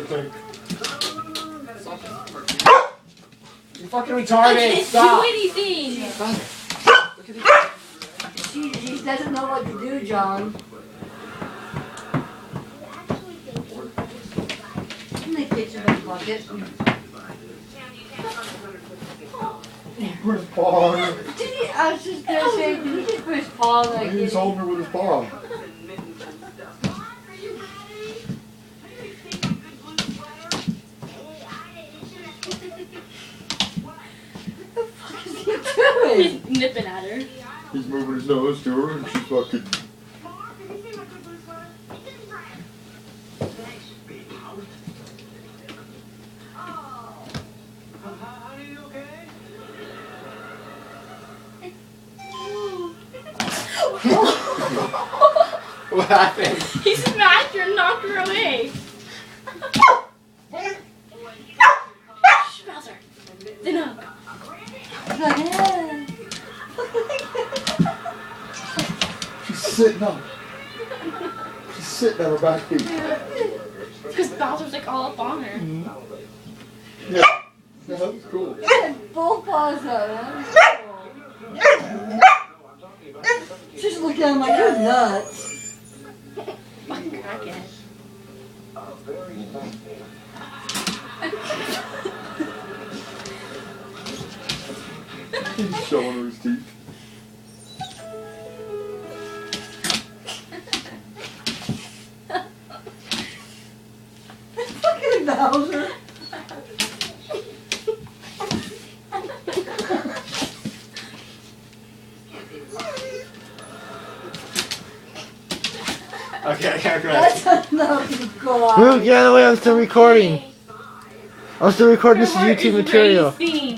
think. You fucking retarded. Stop. Do anything. She doesn't know what to do, John. In the kitchen bucket. Put his paw on her. I was just gonna say, did he just put his paw like He's this? holding her with his paw. He's nipping at her. He's moving his nose to her and she's fucking... What happened? He smacked her and knocked her away. Shh, Bowser. Sit up. She's sitting up. She's sitting on her back feet. Because Bowser's like all up on her. Yeah. Yeah, that was cool. Both paws out, huh? She's looking at him like, you're nuts. Crackhead. He's showing her his teeth. Fucking Bowser. Okay, I can't go. That's enough to go out. Luke, get out of the way, I'm still recording. I'm still recording, this is YouTube material. Racing.